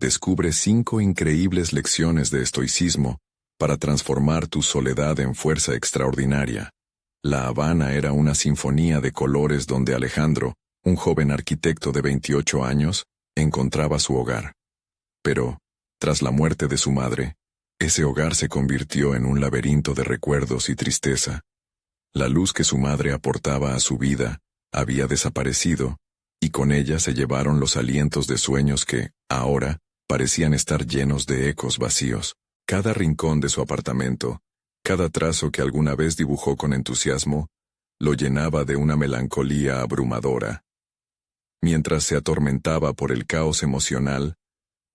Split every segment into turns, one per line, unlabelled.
Descubre 5 increíbles lecciones de estoicismo para transformar tu soledad en fuerza extraordinaria. La Habana era una sinfonía de colores donde Alejandro, un joven arquitecto de 28 años, encontraba su hogar. Pero, tras la muerte de su madre, ese hogar se convirtió en un laberinto de recuerdos y tristeza. La luz que su madre aportaba a su vida había desaparecido, y con ella se llevaron los alientos de sueños que, ahora, parecían estar llenos de ecos vacíos. Cada rincón de su apartamento, cada trazo que alguna vez dibujó con entusiasmo, lo llenaba de una melancolía abrumadora. Mientras se atormentaba por el caos emocional,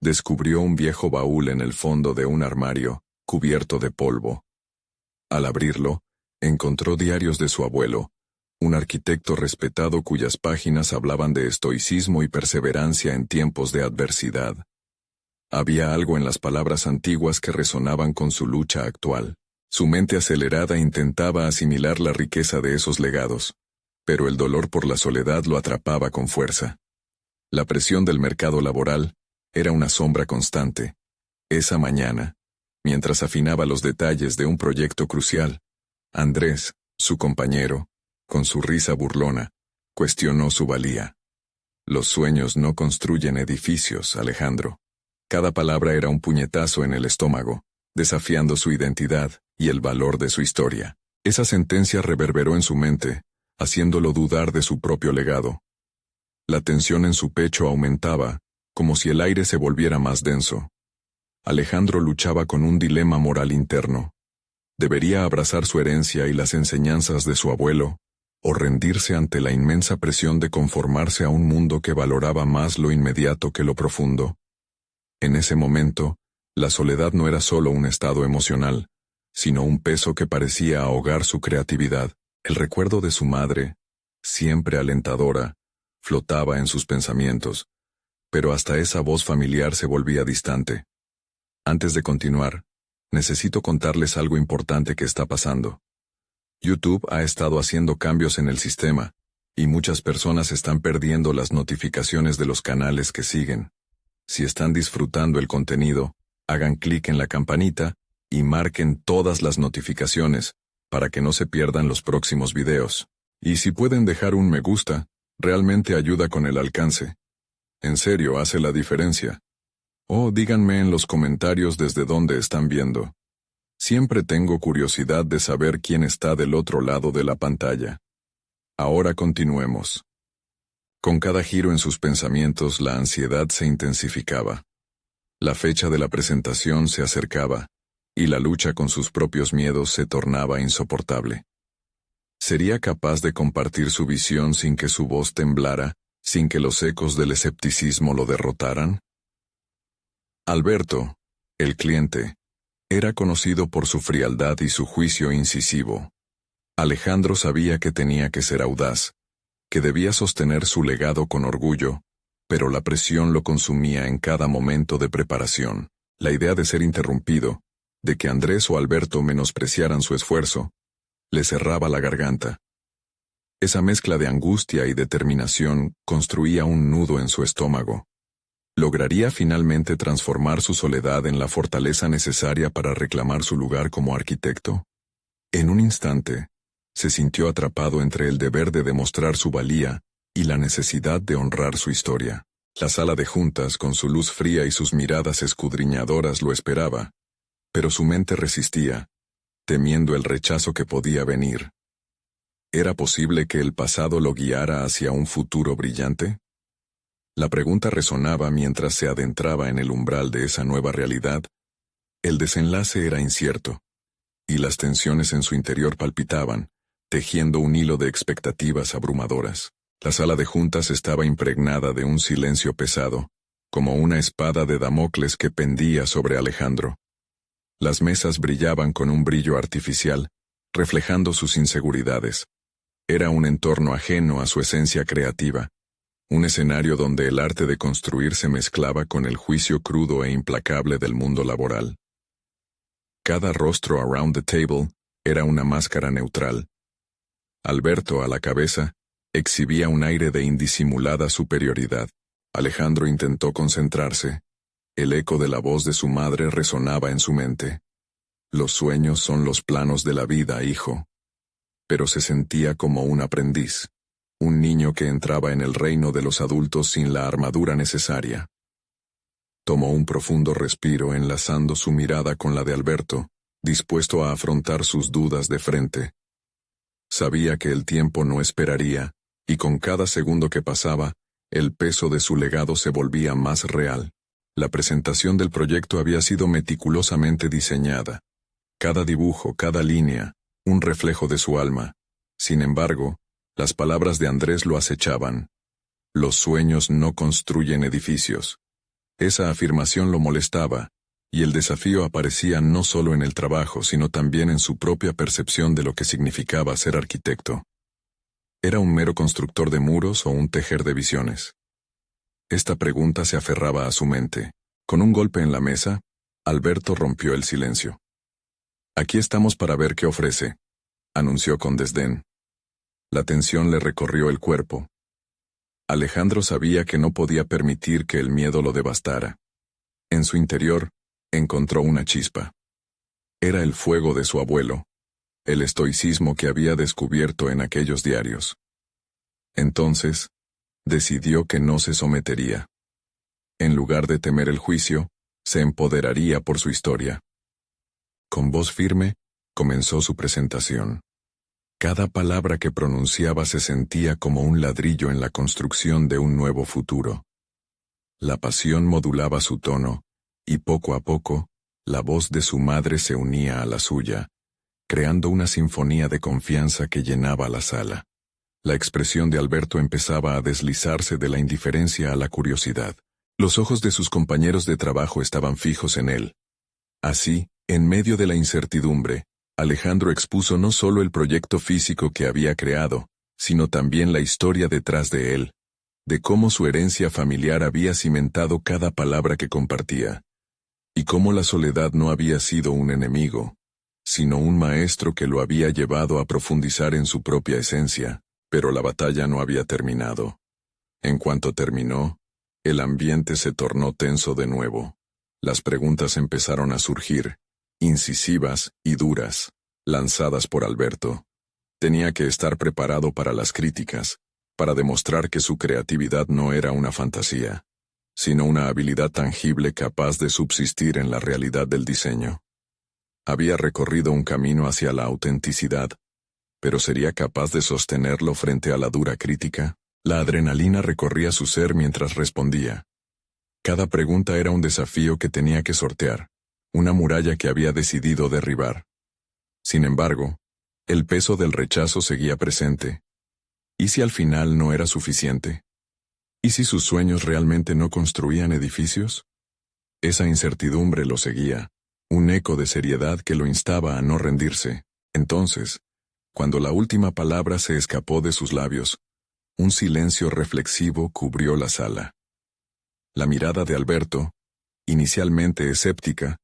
descubrió un viejo baúl en el fondo de un armario, cubierto de polvo. Al abrirlo, encontró diarios de su abuelo, un arquitecto respetado cuyas páginas hablaban de estoicismo y perseverancia en tiempos de adversidad. Había algo en las palabras antiguas que resonaban con su lucha actual. Su mente acelerada intentaba asimilar la riqueza de esos legados, pero el dolor por la soledad lo atrapaba con fuerza. La presión del mercado laboral era una sombra constante. Esa mañana, mientras afinaba los detalles de un proyecto crucial, Andrés, su compañero, con su risa burlona, cuestionó su valía. Los sueños no construyen edificios, Alejandro. Cada palabra era un puñetazo en el estómago, desafiando su identidad y el valor de su historia. Esa sentencia reverberó en su mente, haciéndolo dudar de su propio legado. La tensión en su pecho aumentaba, como si el aire se volviera más denso. Alejandro luchaba con un dilema moral interno. ¿Debería abrazar su herencia y las enseñanzas de su abuelo, o rendirse ante la inmensa presión de conformarse a un mundo que valoraba más lo inmediato que lo profundo? En ese momento, la soledad no era solo un estado emocional, sino un peso que parecía ahogar su creatividad. El recuerdo de su madre, siempre alentadora, flotaba en sus pensamientos, pero hasta esa voz familiar se volvía distante. Antes de continuar, necesito contarles algo importante que está pasando. YouTube ha estado haciendo cambios en el sistema, y muchas personas están perdiendo las notificaciones de los canales que siguen. Si están disfrutando el contenido, hagan clic en la campanita y marquen todas las notificaciones para que no se pierdan los próximos videos. Y si pueden dejar un me gusta, realmente ayuda con el alcance. En serio, hace la diferencia. O díganme en los comentarios desde dónde están viendo. Siempre tengo curiosidad de saber quién está del otro lado de la pantalla. Ahora continuemos. Con cada giro en sus pensamientos la ansiedad se intensificaba. La fecha de la presentación se acercaba, y la lucha con sus propios miedos se tornaba insoportable. ¿Sería capaz de compartir su visión sin que su voz temblara, sin que los ecos del escepticismo lo derrotaran? Alberto, el cliente, era conocido por su frialdad y su juicio incisivo. Alejandro sabía que tenía que ser audaz, que debía sostener su legado con orgullo, pero la presión lo consumía en cada momento de preparación. La idea de ser interrumpido, de que Andrés o Alberto menospreciaran su esfuerzo, le cerraba la garganta. Esa mezcla de angustia y determinación construía un nudo en su estómago. ¿Lograría finalmente transformar su soledad en la fortaleza necesaria para reclamar su lugar como arquitecto? En un instante, se sintió atrapado entre el deber de demostrar su valía y la necesidad de honrar su historia. La sala de juntas, con su luz fría y sus miradas escudriñadoras, lo esperaba, pero su mente resistía, temiendo el rechazo que podía venir. ¿Era posible que el pasado lo guiara hacia un futuro brillante? La pregunta resonaba mientras se adentraba en el umbral de esa nueva realidad. El desenlace era incierto, y las tensiones en su interior palpitaban, tejiendo un hilo de expectativas abrumadoras. La sala de juntas estaba impregnada de un silencio pesado, como una espada de Damocles que pendía sobre Alejandro. Las mesas brillaban con un brillo artificial, reflejando sus inseguridades. Era un entorno ajeno a su esencia creativa, un escenario donde el arte de construir se mezclaba con el juicio crudo e implacable del mundo laboral. Cada rostro around the table era una máscara neutral. Alberto, a la cabeza, exhibía un aire de indisimulada superioridad. Alejandro intentó concentrarse. El eco de la voz de su madre resonaba en su mente. Los sueños son los planos de la vida, hijo. Pero se sentía como un aprendiz, un niño que entraba en el reino de los adultos sin la armadura necesaria. Tomó un profundo respiro enlazando su mirada con la de Alberto, dispuesto a afrontar sus dudas de frente. Sabía que el tiempo no esperaría, y con cada segundo que pasaba, el peso de su legado se volvía más real. La presentación del proyecto había sido meticulosamente diseñada. Cada dibujo, cada línea, un reflejo de su alma. Sin embargo, las palabras de Andrés lo acechaban. Los sueños no construyen edificios. Esa afirmación lo molestaba, y el desafío aparecía no solo en el trabajo, sino también en su propia percepción de lo que significaba ser arquitecto. ¿Era un mero constructor de muros o un tejer de visiones? Esta pregunta se aferraba a su mente. Con un golpe en la mesa, Alberto rompió el silencio. «Aquí estamos para ver qué ofrece», anunció con desdén. La tensión le recorrió el cuerpo. Alejandro sabía que no podía permitir que el miedo lo devastara. En su interior, encontró una chispa. Era el fuego de su abuelo, el estoicismo que había descubierto en aquellos diarios. Entonces, decidió que no se sometería. En lugar de temer el juicio, se empoderaría por su historia. Con voz firme, comenzó su presentación. Cada palabra que pronunciaba se sentía como un ladrillo en la construcción de un nuevo futuro. La pasión modulaba su tono, y poco a poco, la voz de su madre se unía a la suya, creando una sinfonía de confianza que llenaba la sala. La expresión de Alberto empezaba a deslizarse de la indiferencia a la curiosidad. Los ojos de sus compañeros de trabajo estaban fijos en él. Así, en medio de la incertidumbre, Alejandro expuso no solo el proyecto físico que había creado, sino también la historia detrás de él, de cómo su herencia familiar había cimentado cada palabra que compartía, y cómo la soledad no había sido un enemigo, sino un maestro que lo había llevado a profundizar en su propia esencia, pero la batalla no había terminado. En cuanto terminó, el ambiente se tornó tenso de nuevo. Las preguntas empezaron a surgir, incisivas y duras, lanzadas por Alberto. Tenía que estar preparado para las críticas, para demostrar que su creatividad no era una fantasía, sino una habilidad tangible capaz de subsistir en la realidad del diseño. Había recorrido un camino hacia la autenticidad, pero ¿sería capaz de sostenerlo frente a la dura crítica? La adrenalina recorría su ser mientras respondía. Cada pregunta era un desafío que tenía que sortear, una muralla que había decidido derribar. Sin embargo, el peso del rechazo seguía presente. ¿Y si al final no era suficiente? ¿Y si sus sueños realmente no construían edificios? Esa incertidumbre lo seguía, un eco de seriedad que lo instaba a no rendirse. Entonces, cuando la última palabra se escapó de sus labios, un silencio reflexivo cubrió la sala. La mirada de Alberto, inicialmente escéptica,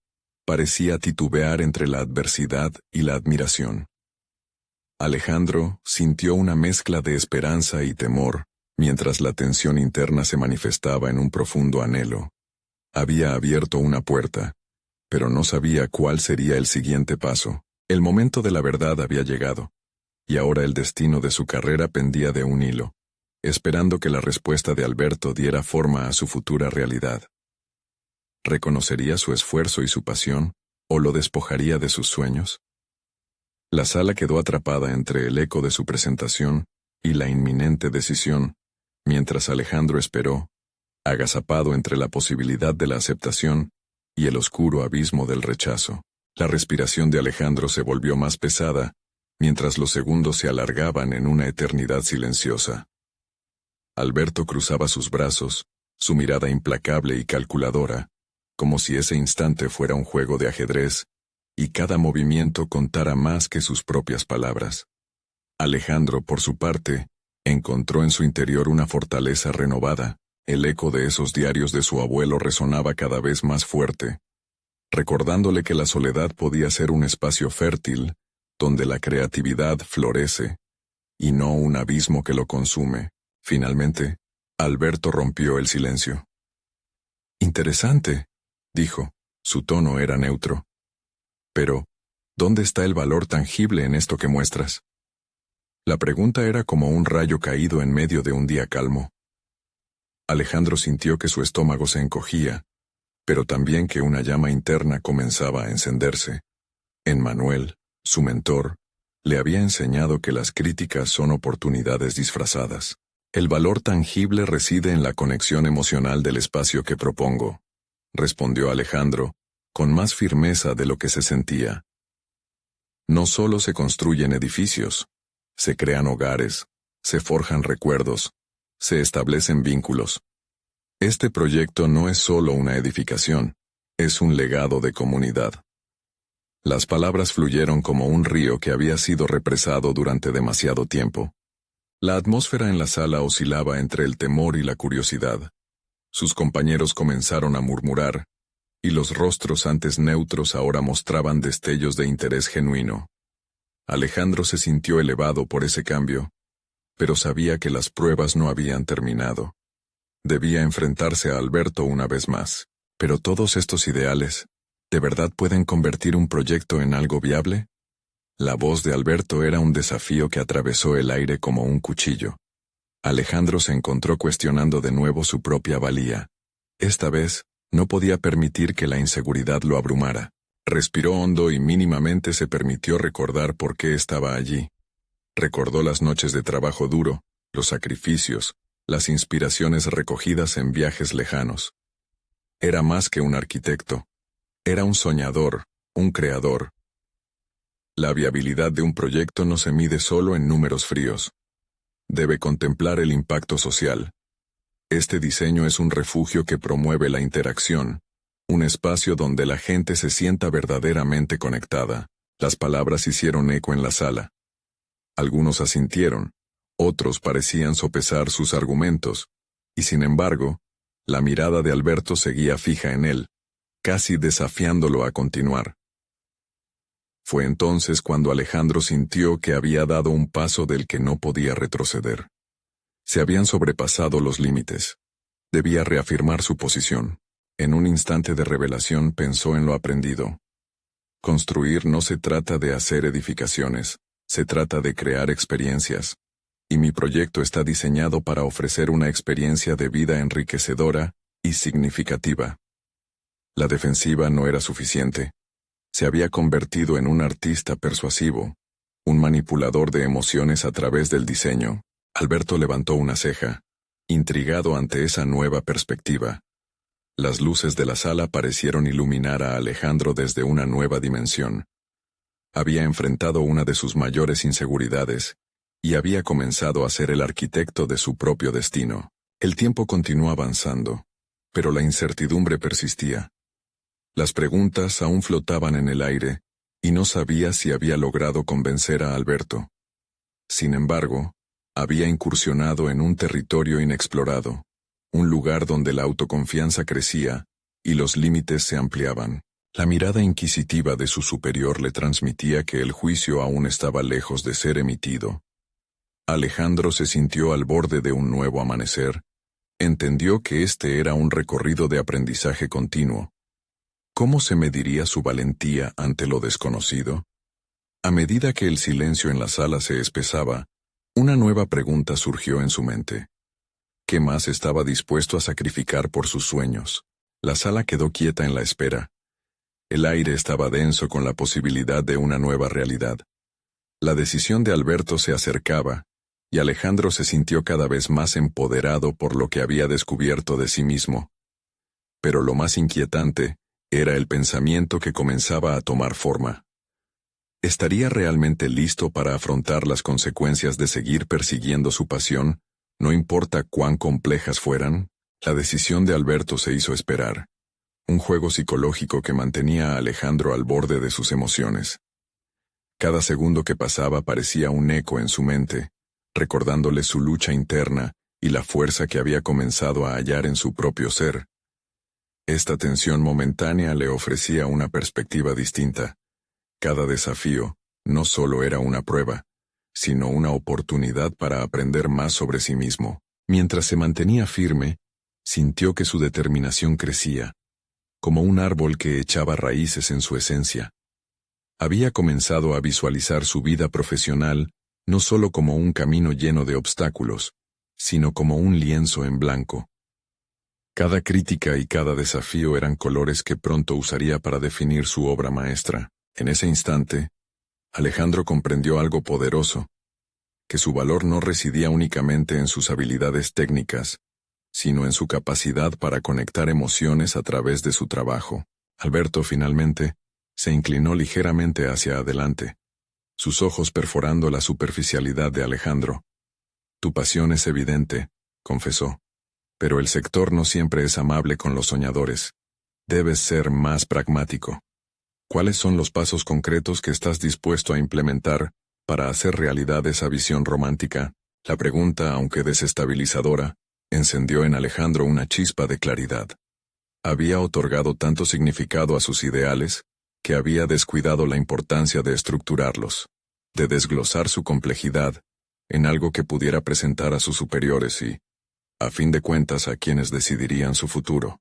parecía titubear entre la adversidad y la admiración. Alejandro sintió una mezcla de esperanza y temor, mientras la tensión interna se manifestaba en un profundo anhelo. Había abierto una puerta, pero no sabía cuál sería el siguiente paso. El momento de la verdad había llegado, y ahora el destino de su carrera pendía de un hilo, esperando que la respuesta de Alberto diera forma a su futura realidad. ¿Reconocería su esfuerzo y su pasión, o lo despojaría de sus sueños? La sala quedó atrapada entre el eco de su presentación y la inminente decisión, mientras Alejandro esperó, agazapado entre la posibilidad de la aceptación y el oscuro abismo del rechazo. La respiración de Alejandro se volvió más pesada, mientras los segundos se alargaban en una eternidad silenciosa. Alberto cruzaba sus brazos, su mirada implacable y calculadora, como si ese instante fuera un juego de ajedrez, y cada movimiento contara más que sus propias palabras. Alejandro, por su parte, encontró en su interior una fortaleza renovada. El eco de esos diarios de su abuelo resonaba cada vez más fuerte, recordándole que la soledad podía ser un espacio fértil, donde la creatividad florece, y no un abismo que lo consume. Finalmente, Alberto rompió el silencio. «Interesante», dijo. Su tono era neutro. Pero, ¿dónde está el valor tangible en esto que muestras? La pregunta era como un rayo caído en medio de un día calmo. Alejandro sintió que su estómago se encogía, pero también que una llama interna comenzaba a encenderse. Manuel, su mentor, le había enseñado que las críticas son oportunidades disfrazadas. El valor tangible reside en la conexión emocional del espacio que propongo, respondió Alejandro, con más firmeza de lo que se sentía. No solo se construyen edificios, se crean hogares, se forjan recuerdos, se establecen vínculos. Este proyecto no es solo una edificación, es un legado de comunidad. Las palabras fluyeron como un río que había sido represado durante demasiado tiempo. La atmósfera en la sala oscilaba entre el temor y la curiosidad. Sus compañeros comenzaron a murmurar, y los rostros antes neutros ahora mostraban destellos de interés genuino. Alejandro se sintió elevado por ese cambio, pero sabía que las pruebas no habían terminado. Debía enfrentarse a Alberto una vez más. Pero todos estos ideales, ¿de verdad pueden convertir un proyecto en algo viable? La voz de Alberto era un desafío que atravesó el aire como un cuchillo. Alejandro se encontró cuestionando de nuevo su propia valía. Esta vez, no podía permitir que la inseguridad lo abrumara. Respiró hondo y mínimamente se permitió recordar por qué estaba allí. Recordó las noches de trabajo duro, los sacrificios, las inspiraciones recogidas en viajes lejanos. Era más que un arquitecto. Era un soñador, un creador. La viabilidad de un proyecto no se mide solo en números fríos. Debe contemplar el impacto social. Este diseño es un refugio que promueve la interacción, un espacio donde la gente se sienta verdaderamente conectada. Las palabras hicieron eco en la sala. Algunos asintieron, otros parecían sopesar sus argumentos, y sin embargo, la mirada de Alberto seguía fija en él, casi desafiándolo a continuar. Fue entonces cuando Alejandro sintió que había dado un paso del que no podía retroceder. Se habían sobrepasado los límites. Debía reafirmar su posición. En un instante de revelación pensó en lo aprendido. Construir no se trata de hacer edificaciones, se trata de crear experiencias. Y mi proyecto está diseñado para ofrecer una experiencia de vida enriquecedora y significativa. La defensiva no era suficiente. Se había convertido en un artista persuasivo, un manipulador de emociones a través del diseño. Alberto levantó una ceja, intrigado ante esa nueva perspectiva. Las luces de la sala parecieron iluminar a Alejandro desde una nueva dimensión. Había enfrentado una de sus mayores inseguridades, y había comenzado a ser el arquitecto de su propio destino. El tiempo continuó avanzando, pero la incertidumbre persistía. Las preguntas aún flotaban en el aire, y no sabía si había logrado convencer a Alberto. Sin embargo, había incursionado en un territorio inexplorado, un lugar donde la autoconfianza crecía, y los límites se ampliaban. La mirada inquisitiva de su superior le transmitía que el juicio aún estaba lejos de ser emitido. Alejandro se sintió al borde de un nuevo amanecer. Entendió que este era un recorrido de aprendizaje continuo. ¿Cómo se mediría su valentía ante lo desconocido? A medida que el silencio en la sala se espesaba, una nueva pregunta surgió en su mente. ¿Qué más estaba dispuesto a sacrificar por sus sueños? La sala quedó quieta en la espera. El aire estaba denso con la posibilidad de una nueva realidad. La decisión de Alberto se acercaba, y Alejandro se sintió cada vez más empoderado por lo que había descubierto de sí mismo. Pero lo más inquietante era el pensamiento que comenzaba a tomar forma. ¿Estaría realmente listo para afrontar las consecuencias de seguir persiguiendo su pasión, no importa cuán complejas fueran? La decisión de Alberto se hizo esperar. Un juego psicológico que mantenía a Alejandro al borde de sus emociones. Cada segundo que pasaba parecía un eco en su mente, recordándole su lucha interna y la fuerza que había comenzado a hallar en su propio ser. Esta tensión momentánea le ofrecía una perspectiva distinta. Cada desafío no solo era una prueba, sino una oportunidad para aprender más sobre sí mismo. Mientras se mantenía firme, sintió que su determinación crecía. como un árbol que echaba raíces en su esencia. Había comenzado a visualizar su vida profesional no solo como un camino lleno de obstáculos, sino como un lienzo en blanco. Cada crítica y cada desafío eran colores que pronto usaría para definir su obra maestra. En ese instante, Alejandro comprendió algo poderoso, que su valor no residía únicamente en sus habilidades técnicas, sino en su capacidad para conectar emociones a través de su trabajo. Alberto, finalmente, se inclinó ligeramente hacia adelante, sus ojos perforando la superficialidad de Alejandro. «Tu pasión es evidente», confesó, «pero el sector no siempre es amable con los soñadores. Debes ser más pragmático. ¿Cuáles son los pasos concretos que estás dispuesto a implementar para hacer realidad esa visión romántica?» La pregunta, aunque desestabilizadora, encendió en Alejandro una chispa de claridad. Había otorgado tanto significado a sus ideales, que había descuidado la importancia de estructurarlos, de desglosar su complejidad en algo que pudiera presentar a sus superiores y, a fin de cuentas, a quienes decidirían su futuro.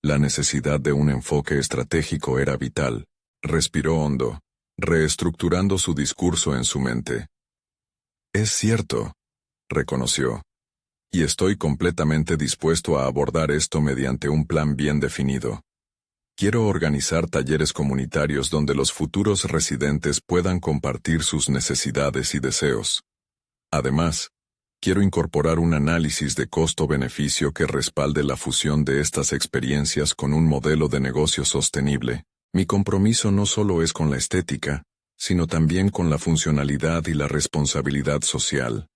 La necesidad de un enfoque estratégico era vital. Respiró hondo, reestructurando su discurso en su mente. «Es cierto», reconoció, «y estoy completamente dispuesto a abordar esto mediante un plan bien definido. Quiero organizar talleres comunitarios donde los futuros residentes puedan compartir sus necesidades y deseos. Además, quiero incorporar un análisis de costo-beneficio que respalde la fusión de estas experiencias con un modelo de negocio sostenible. Mi compromiso no solo es con la estética, sino también con la funcionalidad y la responsabilidad social».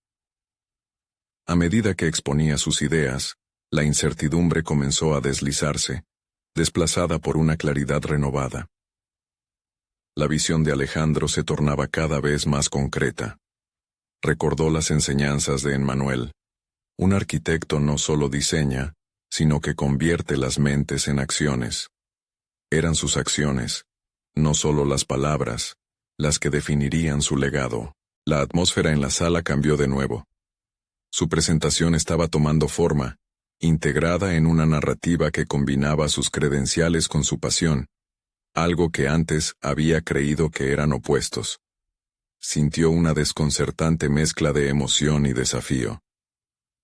A medida que exponía sus ideas, la incertidumbre comenzó a deslizarse, desplazada por una claridad renovada. La visión de Alejandro se tornaba cada vez más concreta. Recordó las enseñanzas de Emmanuel. Un arquitecto no solo diseña, sino que convierte las mentes en acciones. Eran sus acciones, no solo las palabras, las que definirían su legado. La atmósfera en la sala cambió de nuevo. Su presentación estaba tomando forma, integrada en una narrativa que combinaba sus credenciales con su pasión, algo que antes había creído que eran opuestos. Sintió una desconcertante mezcla de emoción y desafío.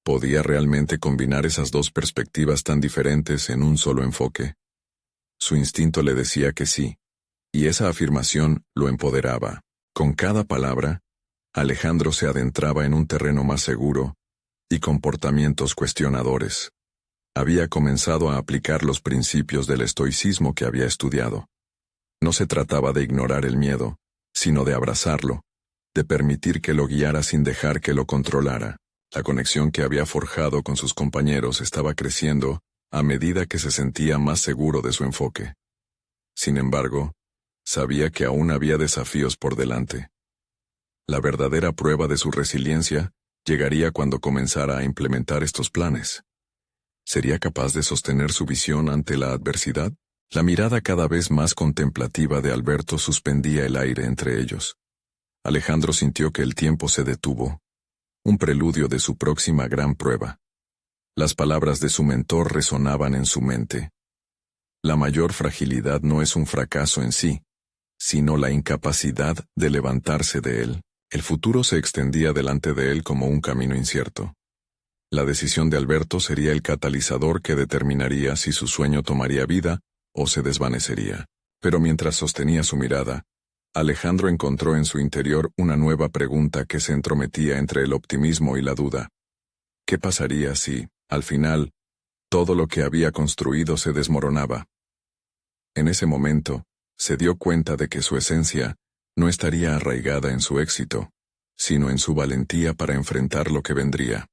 ¿Podía realmente combinar esas dos perspectivas tan diferentes en un solo enfoque? Su instinto le decía que sí, y esa afirmación lo empoderaba. Con cada palabra, Alejandro se adentraba en un terreno más seguro y comportamientos cuestionadores. Había comenzado a aplicar los principios del estoicismo que había estudiado. No se trataba de ignorar el miedo, sino de abrazarlo, de permitir que lo guiara sin dejar que lo controlara. La conexión que había forjado con sus compañeros estaba creciendo a medida que se sentía más seguro de su enfoque. Sin embargo, sabía que aún había desafíos por delante. La verdadera prueba de su resiliencia llegaría cuando comenzara a implementar estos planes. ¿Sería capaz de sostener su visión ante la adversidad? La mirada cada vez más contemplativa de Alberto suspendía el aire entre ellos. Alejandro sintió que el tiempo se detuvo, un preludio de su próxima gran prueba. Las palabras de su mentor resonaban en su mente. La mayor fragilidad no es un fracaso en sí, sino la incapacidad de levantarse de él. El futuro se extendía delante de él como un camino incierto. La decisión de Alberto sería el catalizador que determinaría si su sueño tomaría vida o se desvanecería. Pero mientras sostenía su mirada, Alejandro encontró en su interior una nueva pregunta que se entrometía entre el optimismo y la duda. ¿Qué pasaría si, al final, todo lo que había construido se desmoronaba? En ese momento, se dio cuenta de que su esencia no estaría arraigada en su éxito, sino en su valentía para enfrentar lo que vendría.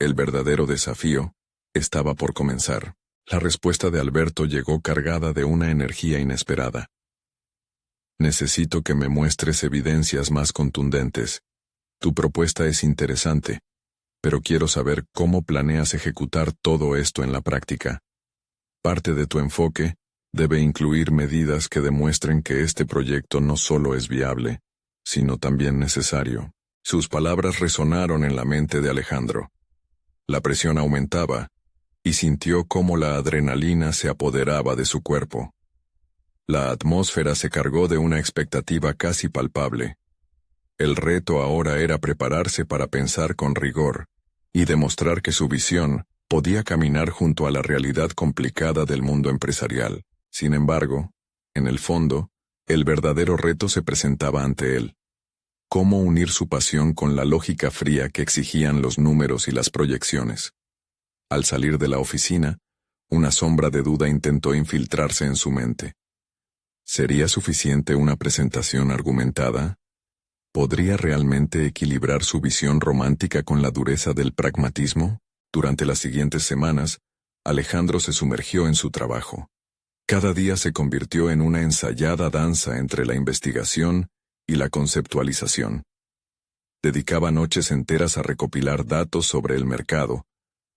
El verdadero desafío estaba por comenzar. La respuesta de Alberto llegó cargada de una energía inesperada. «Necesito que me muestres evidencias más contundentes. Tu propuesta es interesante, pero quiero saber cómo planeas ejecutar todo esto en la práctica. Parte de tu enfoque debe incluir medidas que demuestren que este proyecto no solo es viable, sino también necesario». Sus palabras resonaron en la mente de Alejandro. La presión aumentaba, y sintió cómo la adrenalina se apoderaba de su cuerpo. La atmósfera se cargó de una expectativa casi palpable. El reto ahora era prepararse para pensar con rigor y demostrar que su visión podía caminar junto a la realidad complicada del mundo empresarial. Sin embargo, en el fondo, el verdadero reto se presentaba ante él. ¿Cómo unir su pasión con la lógica fría que exigían los números y las proyecciones? Al salir de la oficina, una sombra de duda intentó infiltrarse en su mente. ¿Sería suficiente una presentación argumentada? ¿Podría realmente equilibrar su visión romántica con la dureza del pragmatismo? Durante las siguientes semanas, Alejandro se sumergió en su trabajo. Cada día se convirtió en una ensayada danza entre la investigación y la conceptualización. Dedicaba noches enteras a recopilar datos sobre el mercado,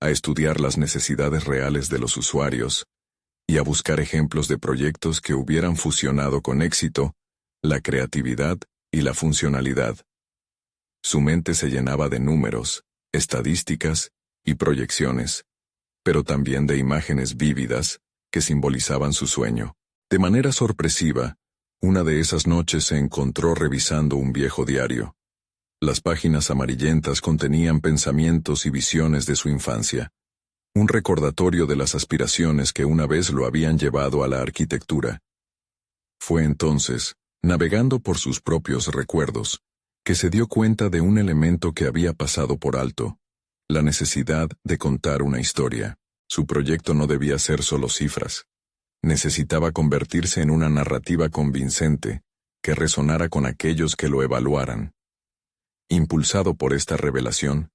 a estudiar las necesidades reales de los usuarios y a buscar ejemplos de proyectos que hubieran fusionado con éxito la creatividad y la funcionalidad. Su mente se llenaba de números, estadísticas y proyecciones, pero también de imágenes vívidas que simbolizaban su sueño. De manera sorpresiva, una de esas noches se encontró revisando un viejo diario. Las páginas amarillentas contenían pensamientos y visiones de su infancia, un recordatorio de las aspiraciones que una vez lo habían llevado a la arquitectura. Fue entonces, navegando por sus propios recuerdos, que se dio cuenta de un elemento que había pasado por alto: la necesidad de contar una historia. Su proyecto no debía ser solo cifras. Necesitaba convertirse en una narrativa convincente, que resonara con aquellos que lo evaluaran. Impulsado por esta revelación,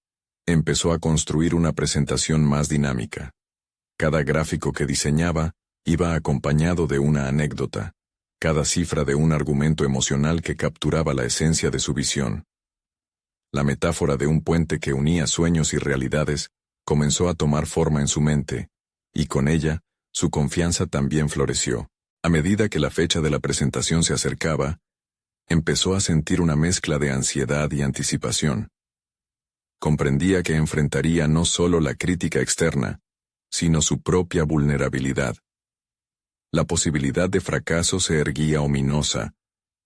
empezó a construir una presentación más dinámica. Cada gráfico que diseñaba iba acompañado de una anécdota, cada cifra de un argumento emocional que capturaba la esencia de su visión. La metáfora de un puente que unía sueños y realidades comenzó a tomar forma en su mente, y con ella, su confianza también floreció. A medida que la fecha de la presentación se acercaba, empezó a sentir una mezcla de ansiedad y anticipación. Comprendía que enfrentaría no solo la crítica externa, sino su propia vulnerabilidad. La posibilidad de fracaso se erguía ominosa,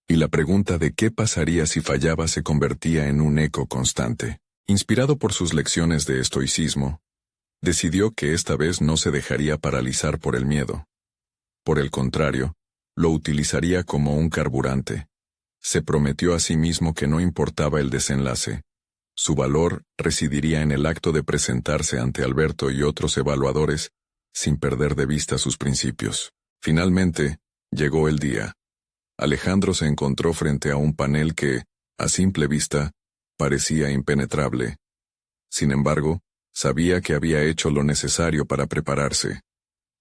y la pregunta de qué pasaría si fallaba se convertía en un eco constante. Inspirado por sus lecciones de estoicismo, decidió que esta vez no se dejaría paralizar por el miedo. Por el contrario, lo utilizaría como un carburante. Se prometió a sí mismo que no importaba el desenlace. Su valor residiría en el acto de presentarse ante Alberto y otros evaluadores, sin perder de vista sus principios. Finalmente, llegó el día. Alejandro se encontró frente a un panel que, a simple vista, parecía impenetrable. Sin embargo, sabía que había hecho lo necesario para prepararse.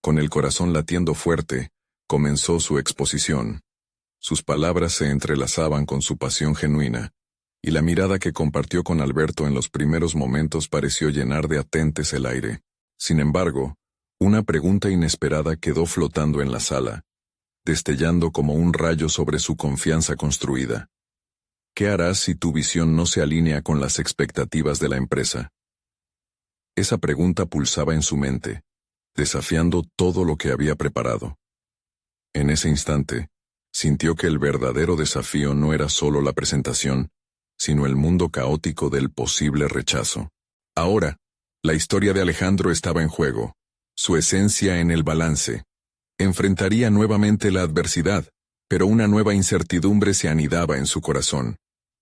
Con el corazón latiendo fuerte, comenzó su exposición. Sus palabras se entrelazaban con su pasión genuina, y la mirada que compartió con Alberto en los primeros momentos pareció llenar de atentes el aire. Sin embargo, una pregunta inesperada quedó flotando en la sala, destellando como un rayo sobre su confianza construida. ¿Qué harás si tu visión no se alinea con las expectativas de la empresa? Esa pregunta pulsaba en su mente, desafiando todo lo que había preparado. En ese instante, sintió que el verdadero desafío no era solo la presentación, sino el mundo caótico del posible rechazo. Ahora, la historia de Alejandro estaba en juego, su esencia en el balance. Enfrentaría nuevamente la adversidad, pero una nueva incertidumbre se anidaba en su corazón.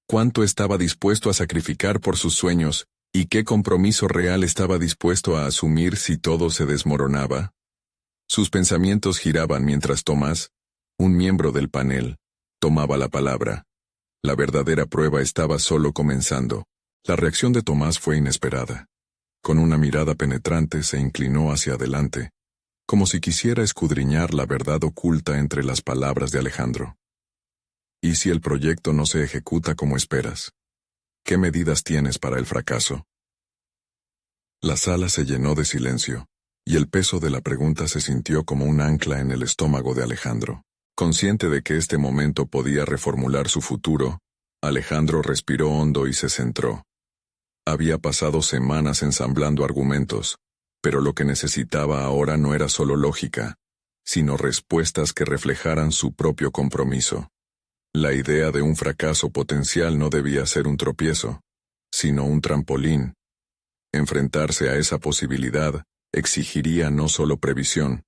¿Cuánto estaba dispuesto a sacrificar por sus sueños, y qué compromiso real estaba dispuesto a asumir si todo se desmoronaba? Sus pensamientos giraban mientras Tomás, un miembro del panel, tomaba la palabra. La verdadera prueba estaba solo comenzando. La reacción de Tomás fue inesperada. Con una mirada penetrante se inclinó hacia adelante, como si quisiera escudriñar la verdad oculta entre las palabras de Alejandro. ¿Y si el proyecto no se ejecuta como esperas? ¿Qué medidas tienes para el fracaso? La sala se llenó de silencio, y el peso de la pregunta se sintió como un ancla en el estómago de Alejandro. Consciente de que este momento podía reformular su futuro, Alejandro respiró hondo y se centró. Había pasado semanas ensamblando argumentos, Pero lo que necesitaba ahora no era solo lógica, sino respuestas que reflejaran su propio compromiso. La idea de un fracaso potencial no debía ser un tropiezo, sino un trampolín. Enfrentarse a esa posibilidad exigiría no solo previsión,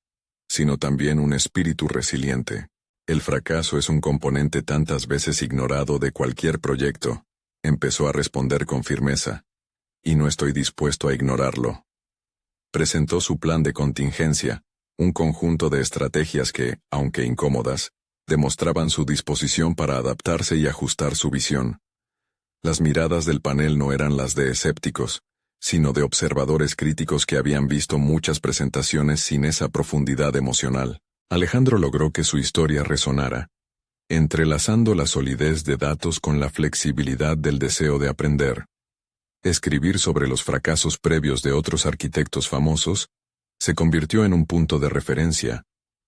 sino también un espíritu resiliente. El fracaso es un componente tantas veces ignorado de cualquier proyecto, empezó a responder con firmeza, y no estoy dispuesto a ignorarlo. Presentó su plan de contingencia, un conjunto de estrategias que, aunque incómodas, demostraban su disposición para adaptarse y ajustar su visión. Las miradas del panel no eran las de escépticos, sino de observadores críticos que habían visto muchas presentaciones sin esa profundidad emocional. Alejandro logró que su historia resonara, entrelazando la solidez de datos con la flexibilidad del deseo de aprender. Escribir sobre los fracasos previos de otros arquitectos famosos se convirtió en un punto de referencia,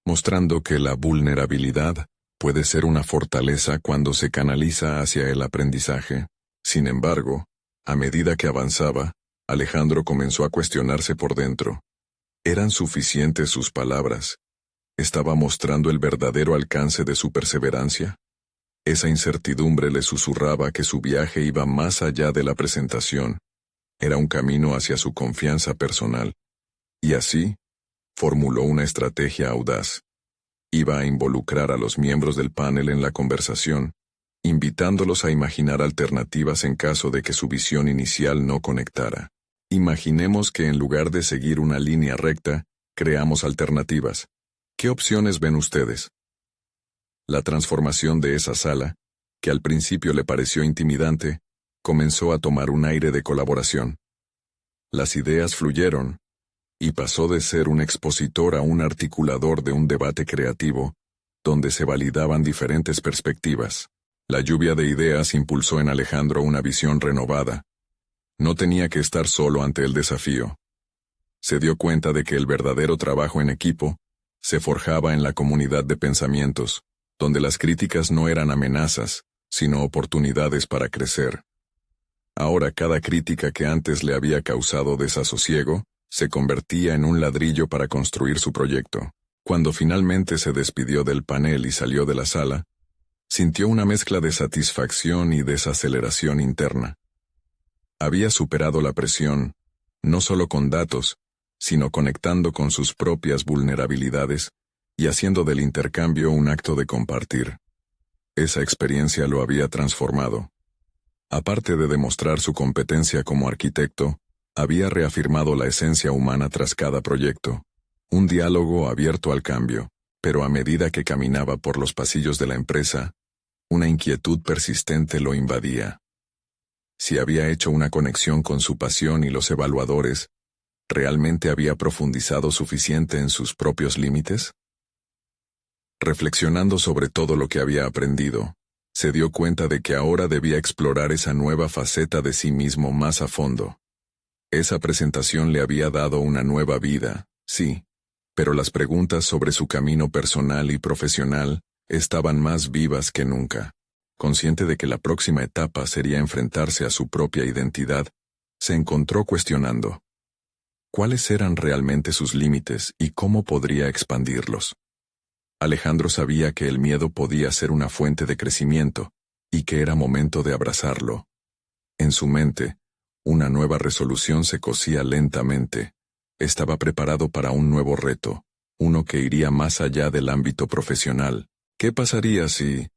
mostrando que la vulnerabilidad puede ser una fortaleza cuando se canaliza hacia el aprendizaje. Sin embargo, a medida que avanzaba, Alejandro comenzó a cuestionarse por dentro. ¿Eran suficientes sus palabras? ¿Estaba mostrando el verdadero alcance de su perseverancia? Esa incertidumbre le susurraba que su viaje iba más allá de la presentación. Era un camino hacia su confianza personal. Y así, formuló una estrategia audaz. Iba a involucrar a los miembros del panel en la conversación, invitándolos a imaginar alternativas en caso de que su visión inicial no conectara. Imaginemos que en lugar de seguir una línea recta, creamos alternativas. ¿Qué opciones ven ustedes? La transformación de esa sala, que al principio le pareció intimidante, comenzó a tomar un aire de colaboración. Las ideas fluyeron, y pasó de ser un expositor a un articulador de un debate creativo, donde se validaban diferentes perspectivas. La lluvia de ideas impulsó en Alejandro una visión renovada. No tenía que estar solo ante el desafío. Se dio cuenta de que el verdadero trabajo en equipo se forjaba en la comunidad de pensamientos, donde las críticas no eran amenazas, sino oportunidades para crecer. Ahora cada crítica que antes le había causado desasosiego, se convertía en un ladrillo para construir su proyecto. Cuando finalmente se despidió del panel y salió de la sala, sintió una mezcla de satisfacción y desaceleración interna. Había superado la presión, no solo con datos, sino conectando con sus propias vulnerabilidades y haciendo del intercambio un acto de compartir. Esa experiencia lo había transformado. Aparte de demostrar su competencia como arquitecto, había reafirmado la esencia humana tras cada proyecto, un diálogo abierto al cambio, pero a medida que caminaba por los pasillos de la empresa, una inquietud persistente lo invadía. Si había hecho una conexión con su pasión y los evaluadores, ¿realmente había profundizado suficiente en sus propios límites? Reflexionando sobre todo lo que había aprendido, se dio cuenta de que ahora debía explorar esa nueva faceta de sí mismo más a fondo. Esa presentación le había dado una nueva vida, sí, pero las preguntas sobre su camino personal y profesional estaban más vivas que nunca. Consciente de que la próxima etapa sería enfrentarse a su propia identidad, se encontró cuestionando ¿cuáles eran realmente sus límites y cómo podría expandirlos? Alejandro sabía que el miedo podía ser una fuente de crecimiento, y que era momento de abrazarlo. En su mente, una nueva resolución se cosía lentamente. Estaba preparado para un nuevo reto, uno que iría más allá del ámbito profesional. ¿Qué pasaría si,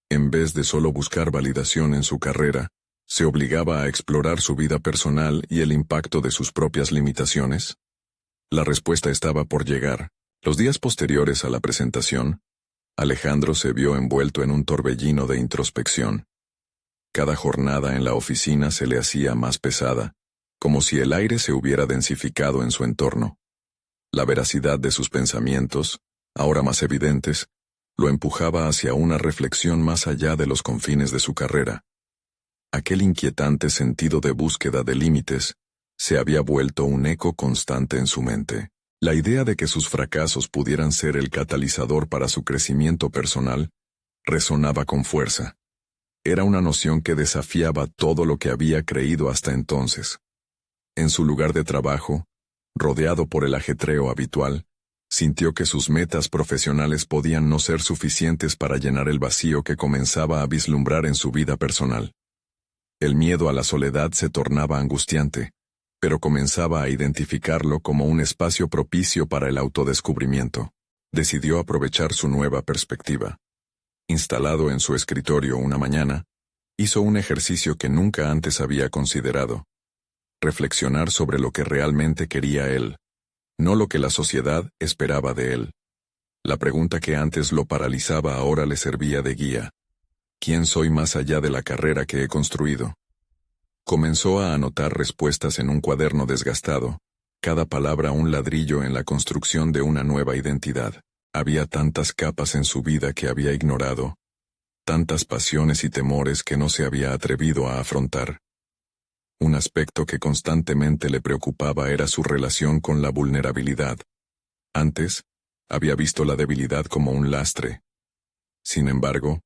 en vez de solo buscar validación en su carrera, se obligaba a explorar su vida personal y el impacto de sus propias limitaciones? La respuesta estaba por llegar. Los días posteriores a la presentación, Alejandro se vio envuelto en un torbellino de introspección. Cada jornada en la oficina se le hacía más pesada, como si el aire se hubiera densificado en su entorno. La veracidad de sus pensamientos, ahora más evidentes, lo empujaba hacia una reflexión más allá de los confines de su carrera. Aquel inquietante sentido de búsqueda de límites se había vuelto un eco constante en su mente. La idea de que sus fracasos pudieran ser el catalizador para su crecimiento personal resonaba con fuerza. Era una noción que desafiaba todo lo que había creído hasta entonces. En su lugar de trabajo, Rodeado por el ajetreo habitual, sintió que sus metas profesionales podían no ser suficientes para llenar el vacío que comenzaba a vislumbrar en su vida personal. El miedo a la soledad se tornaba angustiante, pero comenzaba a identificarlo como un espacio propicio para el autodescubrimiento. Decidió aprovechar su nueva perspectiva. Instalado en su escritorio una mañana, hizo un ejercicio que nunca antes había considerado: reflexionar sobre lo que realmente quería él, no lo que la sociedad esperaba de él. La pregunta que antes lo paralizaba ahora le servía de guía. ¿Quién soy más allá de la carrera que he construido? Comenzó a anotar respuestas en un cuaderno desgastado, cada palabra un ladrillo en la construcción de una nueva identidad. Había tantas capas en su vida que había ignorado, tantas pasiones y temores que no se había atrevido a afrontar. Un aspecto que constantemente le preocupaba era su relación con la vulnerabilidad. Antes, había visto la debilidad como un lastre. Sin embargo,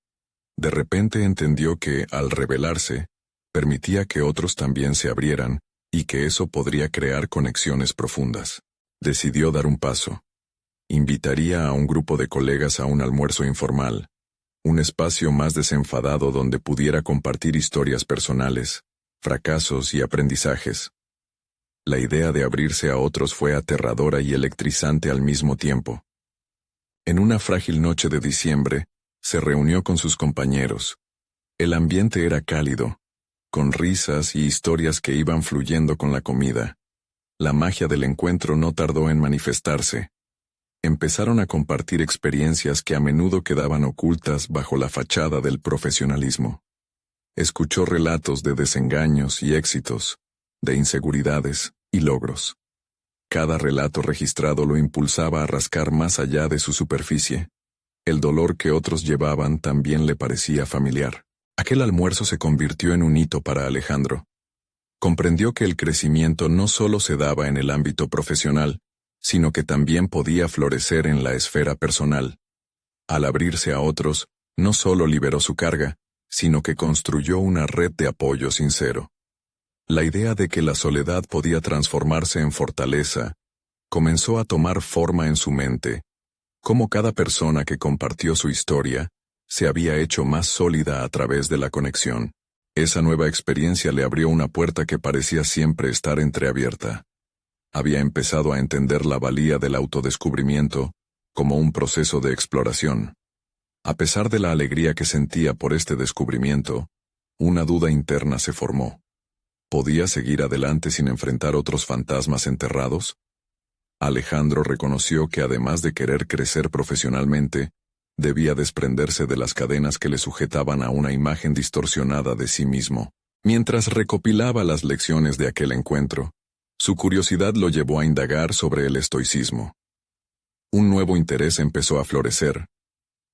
de repente entendió que, al revelarse, permitía que otros también se abrieran, y que eso podría crear conexiones profundas. Decidió dar un paso. Invitaría a un grupo de colegas a un almuerzo informal, un espacio más desenfadado donde pudiera compartir historias personales, fracasos y aprendizajes. La idea de abrirse a otros fue aterradora y electrizante al mismo tiempo. En una frágil noche de diciembre, se reunió con sus compañeros. El ambiente era cálido, con risas y historias que iban fluyendo con la comida. La magia del encuentro no tardó en manifestarse. Empezaron a compartir experiencias que a menudo quedaban ocultas bajo la fachada del profesionalismo. Escuchó relatos de desengaños y éxitos, de inseguridades y logros. Cada relato registrado lo impulsaba a rascar más allá de su superficie. El dolor que otros llevaban también le parecía familiar. Aquel almuerzo se convirtió en un hito para Alejandro. Comprendió que el crecimiento no solo se daba en el ámbito profesional, sino que también podía florecer en la esfera personal. Al abrirse a otros, no solo liberó su carga, sino que construyó una red de apoyo sincero. La idea de que la soledad podía transformarse en fortaleza comenzó a tomar forma en su mente, como cada persona que compartió su historia se había hecho más sólida a través de la conexión. Esa nueva experiencia le abrió una puerta que parecía siempre estar entreabierta. Había empezado a entender la valía del autodescubrimiento como un proceso de exploración. A pesar de la alegría que sentía por este descubrimiento, una duda interna se formó. ¿Podía seguir adelante sin enfrentar otros fantasmas enterrados? Alejandro reconoció que además de querer crecer profesionalmente, debía desprenderse de las cadenas que le sujetaban a una imagen distorsionada de sí mismo. Mientras recopilaba las lecciones de aquel encuentro, su curiosidad lo llevó a indagar sobre el estoicismo. Un nuevo interés empezó a florecer.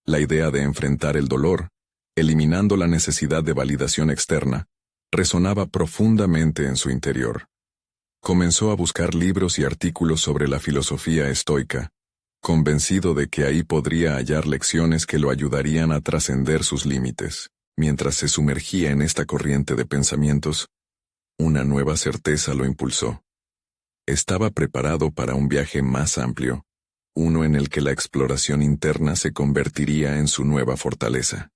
La idea de enfrentar el dolor, eliminando la necesidad de validación externa, resonaba profundamente en su interior. Comenzó a buscar libros y artículos sobre la filosofía estoica, convencido de que ahí podría hallar lecciones que lo ayudarían a trascender sus límites. Mientras se sumergía en esta corriente de pensamientos, una nueva certeza lo impulsó. Estaba preparado para un viaje más amplio, uno en el que la exploración interna se convertiría en su nueva fortaleza.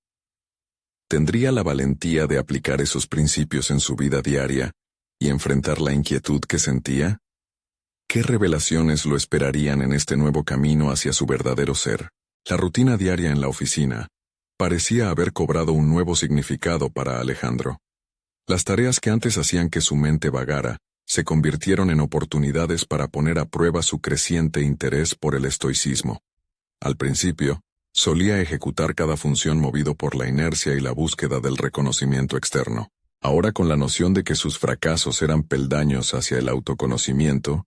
¿Tendría la valentía de aplicar esos principios en su vida diaria y enfrentar la inquietud que sentía? ¿Qué revelaciones lo esperarían en este nuevo camino hacia su verdadero ser? La rutina diaria en la oficina parecía haber cobrado un nuevo significado para Alejandro. Las tareas que antes hacían que su mente vagara se convirtieron en oportunidades para poner a prueba su creciente interés por el estoicismo. Al principio, solía ejecutar cada función movido por la inercia y la búsqueda del reconocimiento externo. Ahora, con la noción de que sus fracasos eran peldaños hacia el autoconocimiento,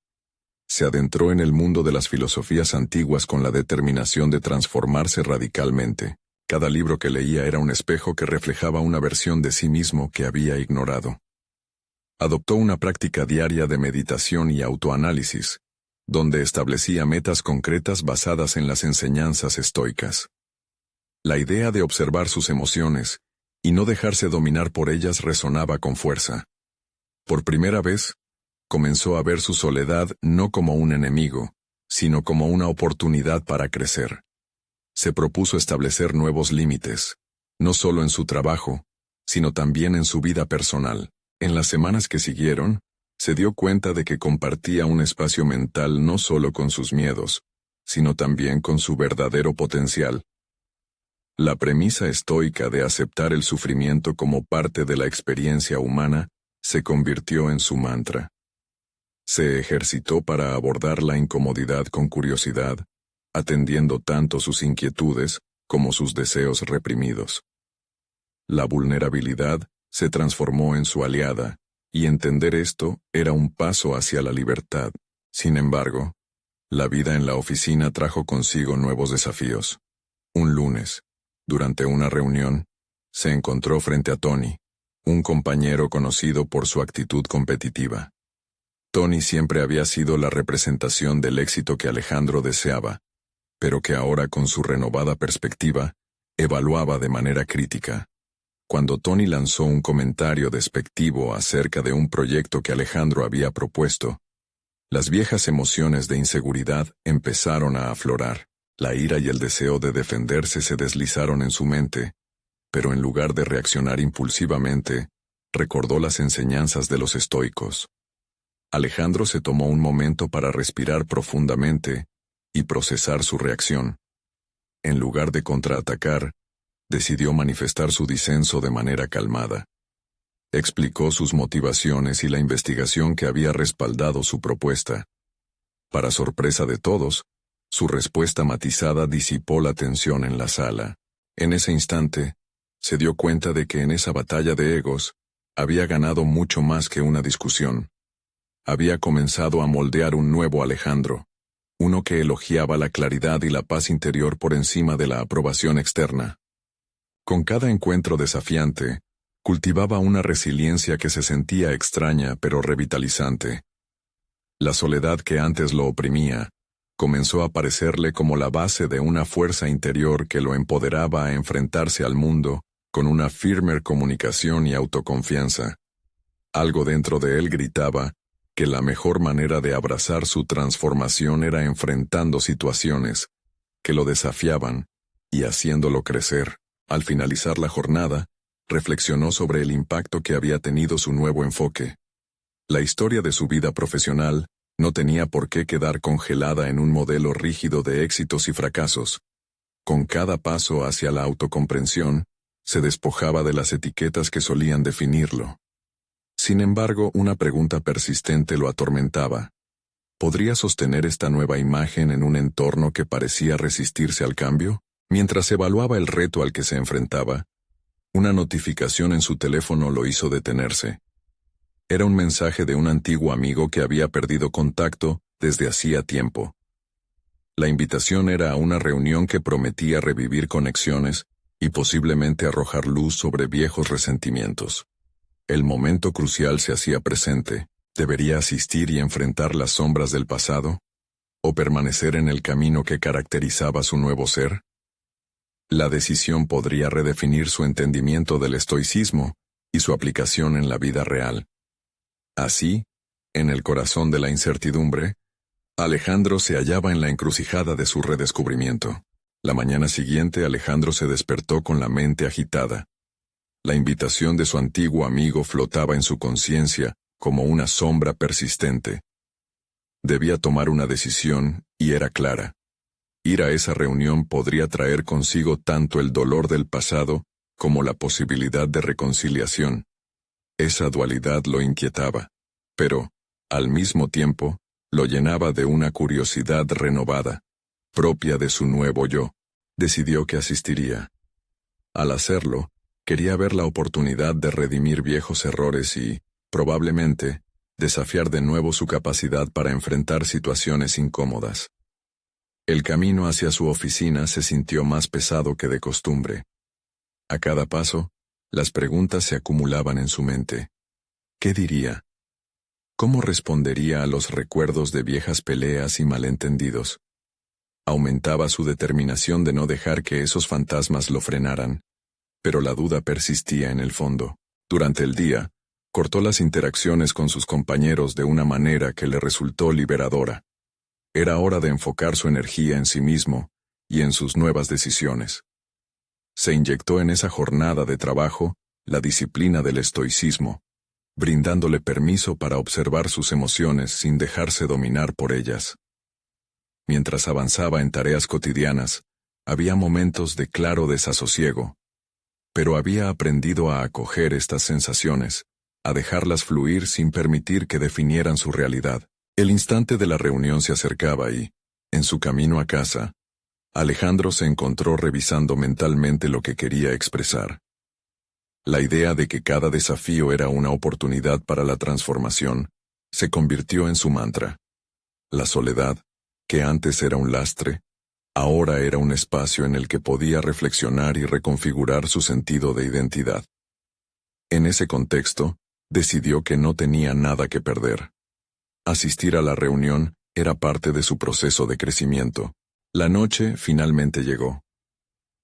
se adentró en el mundo de las filosofías antiguas con la determinación de transformarse radicalmente. Cada libro que leía era un espejo que reflejaba una versión de sí mismo que había ignorado. Adoptó una práctica diaria de meditación y autoanálisis, donde establecía metas concretas basadas en las enseñanzas estoicas. La idea de observar sus emociones y no dejarse dominar por ellas resonaba con fuerza. Por primera vez, comenzó a ver su soledad no como un enemigo, sino como una oportunidad para crecer. Se propuso establecer nuevos límites, no solo en su trabajo, sino también en su vida personal. En las semanas que siguieron, se dio cuenta de que compartía un espacio mental no solo con sus miedos, sino también con su verdadero potencial. La premisa estoica de aceptar el sufrimiento como parte de la experiencia humana se convirtió en su mantra. Se ejercitó para abordar la incomodidad con curiosidad, atendiendo tanto sus inquietudes como sus deseos reprimidos. La vulnerabilidad se transformó en su aliada, y entender esto era un paso hacia la libertad. Sin embargo, la vida en la oficina trajo consigo nuevos desafíos. Un lunes, durante una reunión, se encontró frente a Tony, un compañero conocido por su actitud competitiva. Tony siempre había sido la representación del éxito que Alejandro deseaba, pero que ahora con su renovada perspectiva, evaluaba de manera crítica. Cuando Tony lanzó un comentario despectivo acerca de un proyecto que Alejandro había propuesto, las viejas emociones de inseguridad empezaron a aflorar. La ira y el deseo de defenderse se deslizaron en su mente, pero en lugar de reaccionar impulsivamente, recordó las enseñanzas de los estoicos. Alejandro se tomó un momento para respirar profundamente y procesar su reacción. En lugar de contraatacar, decidió manifestar su disenso de manera calmada. Explicó sus motivaciones y la investigación que había respaldado su propuesta. Para sorpresa de todos, su respuesta matizada disipó la tensión en la sala. En ese instante, se dio cuenta de que en esa batalla de egos, había ganado mucho más que una discusión. Había comenzado a moldear un nuevo Alejandro, uno que elogiaba la claridad y la paz interior por encima de la aprobación externa. Con cada encuentro desafiante, cultivaba una resiliencia que se sentía extraña pero revitalizante. La soledad que antes lo oprimía, comenzó a parecerle como la base de una fuerza interior que lo empoderaba a enfrentarse al mundo con una firme comunicación y autoconfianza. Algo dentro de él gritaba que la mejor manera de abrazar su transformación era enfrentando situaciones que lo desafiaban y haciéndolo crecer. Al finalizar la jornada, reflexionó sobre el impacto que había tenido su nuevo enfoque. La historia de su vida profesional no tenía por qué quedar congelada en un modelo rígido de éxitos y fracasos. Con cada paso hacia la autocomprensión, se despojaba de las etiquetas que solían definirlo. Sin embargo, una pregunta persistente lo atormentaba. ¿Podría sostener esta nueva imagen en un entorno que parecía resistirse al cambio? Mientras evaluaba el reto al que se enfrentaba, una notificación en su teléfono lo hizo detenerse. Era un mensaje de un antiguo amigo que había perdido contacto desde hacía tiempo. La invitación era a una reunión que prometía revivir conexiones y posiblemente arrojar luz sobre viejos resentimientos. El momento crucial se hacía presente. ¿Debería asistir y enfrentar las sombras del pasado? ¿O permanecer en el camino que caracterizaba su nuevo ser? La decisión podría redefinir su entendimiento del estoicismo y su aplicación en la vida real. Así, en el corazón de la incertidumbre, Alejandro se hallaba en la encrucijada de su redescubrimiento. La mañana siguiente Alejandro se despertó con la mente agitada. La invitación de su antiguo amigo flotaba en su conciencia como una sombra persistente. Debía tomar una decisión y era clara. Ir a esa reunión podría traer consigo tanto el dolor del pasado como la posibilidad de reconciliación. Esa dualidad lo inquietaba, pero, al mismo tiempo, lo llenaba de una curiosidad renovada, propia de su nuevo yo. Decidió que asistiría. Al hacerlo, quería ver la oportunidad de redimir viejos errores y, probablemente, desafiar de nuevo su capacidad para enfrentar situaciones incómodas. El camino hacia su oficina se sintió más pesado que de costumbre. A cada paso, las preguntas se acumulaban en su mente. ¿Qué diría? ¿Cómo respondería a los recuerdos de viejas peleas y malentendidos? Aumentaba su determinación de no dejar que esos fantasmas lo frenaran, pero la duda persistía en el fondo. Durante el día, Cortó las interacciones con sus compañeros de una manera que le resultó liberadora. Era hora de enfocar su energía en sí mismo y en sus nuevas decisiones. Se inyectó en esa jornada de trabajo la disciplina del estoicismo, brindándole permiso para observar sus emociones sin dejarse dominar por ellas. Mientras avanzaba en tareas cotidianas, había momentos de claro desasosiego, pero había aprendido a acoger estas sensaciones, a dejarlas fluir sin permitir que definieran su realidad. El instante de la reunión se acercaba y, en su camino a casa, Alejandro se encontró revisando mentalmente lo que quería expresar. La idea de que cada desafío era una oportunidad para la transformación se convirtió en su mantra. La soledad, que antes era un lastre, ahora era un espacio en el que podía reflexionar y reconfigurar su sentido de identidad. En ese contexto, decidió que no tenía nada que perder. Asistir a la reunión era parte de su proceso de crecimiento. La noche finalmente llegó.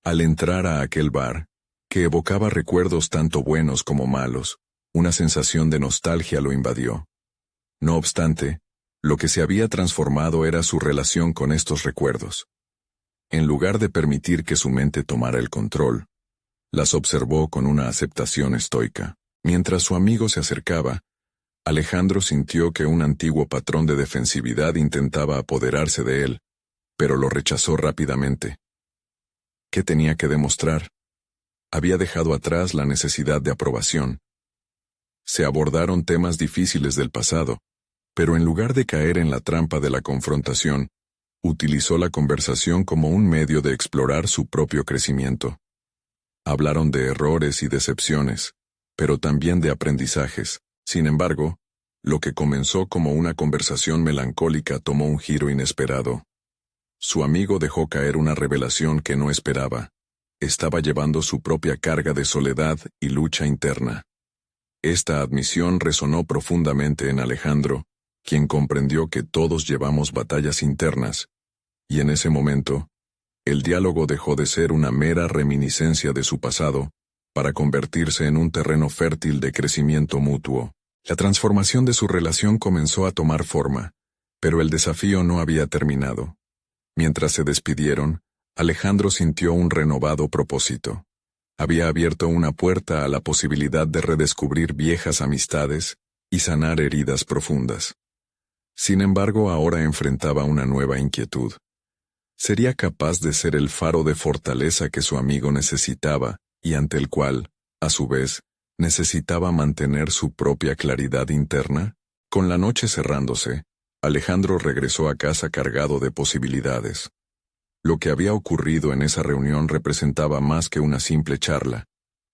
Al entrar a aquel bar, que evocaba recuerdos tanto buenos como malos, una sensación de nostalgia lo invadió. No obstante, lo que se había transformado era su relación con estos recuerdos. En lugar de permitir que su mente tomara el control, las observó con una aceptación estoica. Mientras su amigo se acercaba, Alejandro sintió que un antiguo patrón de defensividad intentaba apoderarse de él, pero lo rechazó rápidamente. ¿Qué tenía que demostrar? Había dejado atrás la necesidad de aprobación. Se abordaron temas difíciles del pasado, pero en lugar de caer en la trampa de la confrontación, utilizó la conversación como un medio de explorar su propio crecimiento. Hablaron de errores y decepciones, pero también de aprendizajes. Sin embargo, lo que comenzó como una conversación melancólica tomó un giro inesperado. Su amigo dejó caer una revelación que no esperaba. Estaba llevando su propia carga de soledad y lucha interna. Esta admisión resonó profundamente en Alejandro, quien comprendió que todos llevamos batallas internas, y en ese momento, el diálogo dejó de ser una mera reminiscencia de su pasado, para convertirse en un terreno fértil de crecimiento mutuo. La transformación de su relación comenzó a tomar forma, pero el desafío no había terminado. Mientras se despidieron, Alejandro sintió un renovado propósito. Había abierto una puerta a la posibilidad de redescubrir viejas amistades y sanar heridas profundas. Sin embargo, ahora enfrentaba una nueva inquietud. ¿Sería capaz de ser el faro de fortaleza que su amigo necesitaba y ante el cual, a su vez, necesitaba mantener su propia claridad interna? Con la noche cerrándose, Alejandro regresó a casa cargado de posibilidades. Lo que había ocurrido en esa reunión representaba más que una simple charla.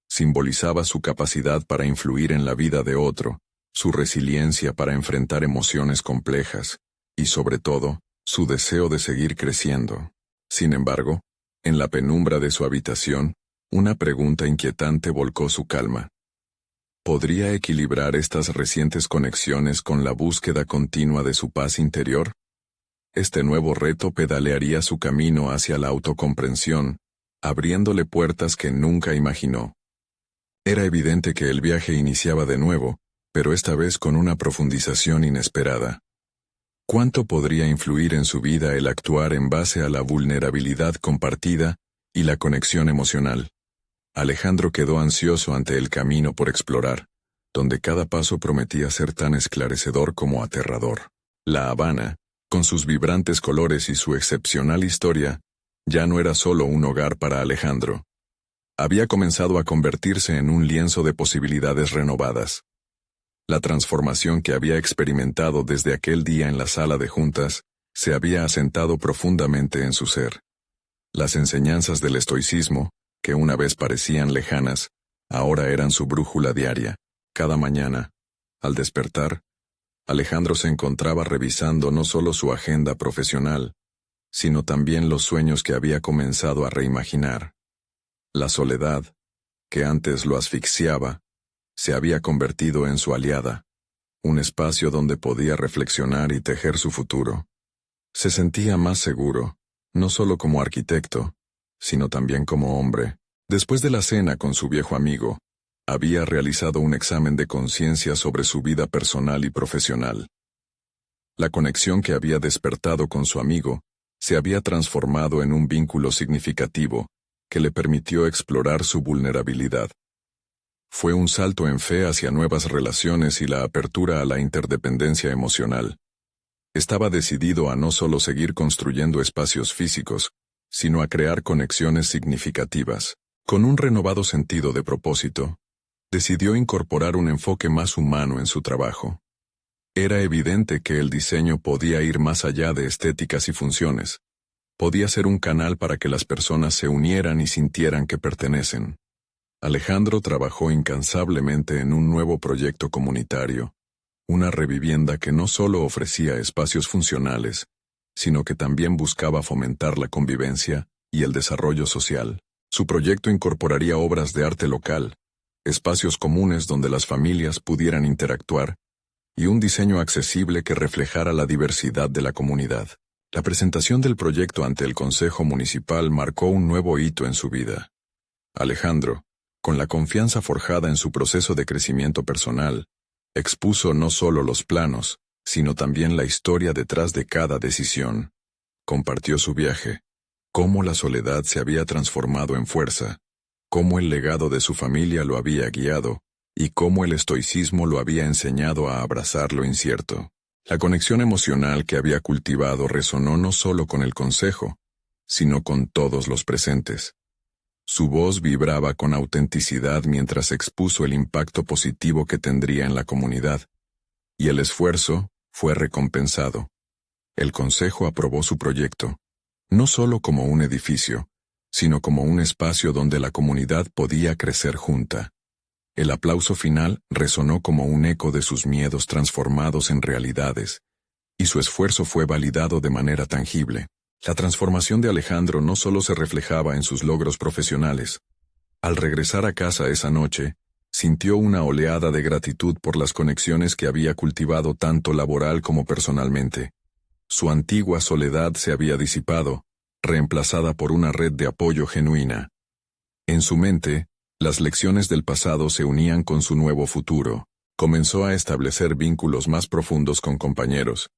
Simbolizaba su capacidad para influir en la vida de otro, su resiliencia para enfrentar emociones complejas, y sobre todo, su deseo de seguir creciendo. Sin embargo, en la penumbra de su habitación, una pregunta inquietante volcó su calma. ¿Podría equilibrar estas recientes conexiones con la búsqueda continua de su paz interior? Este nuevo reto pedalearía su camino hacia la autocomprensión, abriéndole puertas que nunca imaginó. Era evidente que el viaje iniciaba de nuevo, pero esta vez con una profundización inesperada. ¿Cuánto podría influir en su vida el actuar en base a la vulnerabilidad compartida y la conexión emocional? Alejandro quedó ansioso ante el camino por explorar, donde cada paso prometía ser tan esclarecedor como aterrador. La Habana, con sus vibrantes colores y su excepcional historia, ya no era solo un hogar para Alejandro. Había comenzado a convertirse en un lienzo de posibilidades renovadas. La transformación que había experimentado desde aquel día en la sala de juntas se había asentado profundamente en su ser. Las enseñanzas del estoicismo, que una vez parecían lejanas, ahora eran su brújula diaria. Cada mañana, al despertar, Alejandro se encontraba revisando no solo su agenda profesional, sino también los sueños que había comenzado a reimaginar. La soledad, que antes lo asfixiaba, se había convertido en su aliada, un espacio donde podía reflexionar y tejer su futuro. Se sentía más seguro, no solo como arquitecto, sino también como hombre. Después de la cena con su viejo amigo, Había realizado un examen de conciencia sobre su vida personal y profesional. La conexión que había despertado con su amigo se había transformado en un vínculo significativo que le permitió explorar su vulnerabilidad. Fue un salto en fe hacia nuevas relaciones y la apertura a la interdependencia emocional. Estaba decidido a no solo seguir construyendo espacios físicos, sino a crear conexiones significativas. Con un renovado sentido de propósito, decidió incorporar un enfoque más humano en su trabajo. Era evidente que el diseño podía ir más allá de estéticas y funciones. Podía ser un canal para que las personas se unieran y sintieran que pertenecen. Alejandro trabajó incansablemente en un nuevo proyecto comunitario, una revivienda que no solo ofrecía espacios funcionales, sino que también buscaba fomentar la convivencia y el desarrollo social. Su proyecto incorporaría obras de arte local, espacios comunes donde las familias pudieran interactuar, y un diseño accesible que reflejara la diversidad de la comunidad. La presentación del proyecto ante el Consejo Municipal marcó un nuevo hito en su vida. Alejandro, con la confianza forjada en su proceso de crecimiento personal, expuso no solo los planos, sino también la historia detrás de cada decisión. Compartió su viaje, cómo la soledad se había transformado en fuerza, cómo el legado de su familia lo había guiado, y cómo el estoicismo lo había enseñado a abrazar lo incierto. La conexión emocional que había cultivado resonó no solo con el consejo, sino con todos los presentes. Su voz vibraba con autenticidad mientras expuso el impacto positivo que tendría en la comunidad, y el esfuerzo fue recompensado. El consejo aprobó su proyecto, no solo como un edificio, sino como un espacio donde la comunidad podía crecer junta. El aplauso final resonó como un eco de sus miedos transformados en realidades, y su esfuerzo fue validado de manera tangible. La transformación de Alejandro no solo se reflejaba en sus logros profesionales. Al regresar a casa esa noche, sintió una oleada de gratitud por las conexiones que había cultivado tanto laboral como personalmente. Su antigua soledad se había disipado, reemplazada por una red de apoyo genuina. En su mente, las lecciones del pasado se unían con su nuevo futuro. Comenzó a establecer vínculos más profundos con compañeros,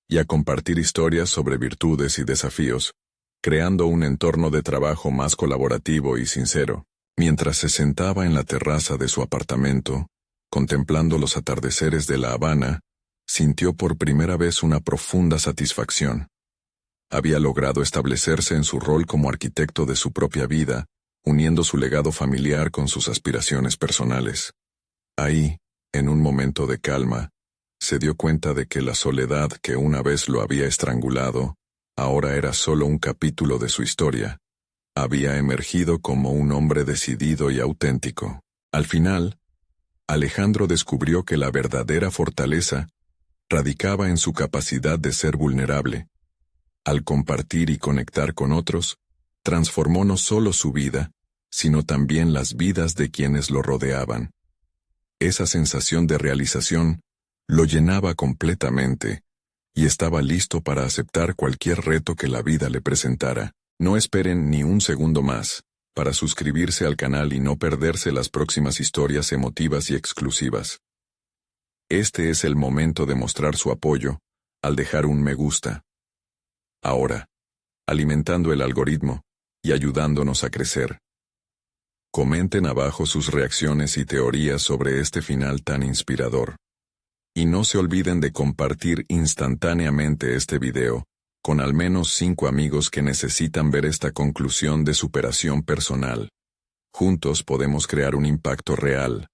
y a compartir historias sobre virtudes y desafíos, creando un entorno de trabajo más colaborativo y sincero. Mientras se sentaba en la terraza de su apartamento, contemplando los atardeceres de La Habana, sintió por primera vez una profunda satisfacción. Había logrado establecerse en su rol como arquitecto de su propia vida, uniendo su legado familiar con sus aspiraciones personales. Ahí, en un momento de calma, se dio cuenta de que la soledad que una vez lo había estrangulado, ahora era solo un capítulo de su historia. Había emergido como un hombre decidido y auténtico. Al final, Alejandro descubrió que la verdadera fortaleza radicaba en su capacidad de ser vulnerable. Al compartir y conectar con otros, transformó no solo su vida, sino también las vidas de quienes lo rodeaban. Esa sensación de realización lo llenaba completamente, y estaba listo para aceptar cualquier reto que la vida le presentara. No esperen ni un segundo más para suscribirse al canal y no perderse las próximas historias emotivas y exclusivas. Este es el momento de mostrar su apoyo al dejar un me gusta. Ahora, alimentando el algoritmo y ayudándonos a crecer. Comenten abajo sus reacciones y teorías sobre este final tan inspirador. Y no se olviden de compartir instantáneamente este video con al menos 5 amigos que necesitan ver esta conclusión de superación personal. Juntos podemos crear un impacto real,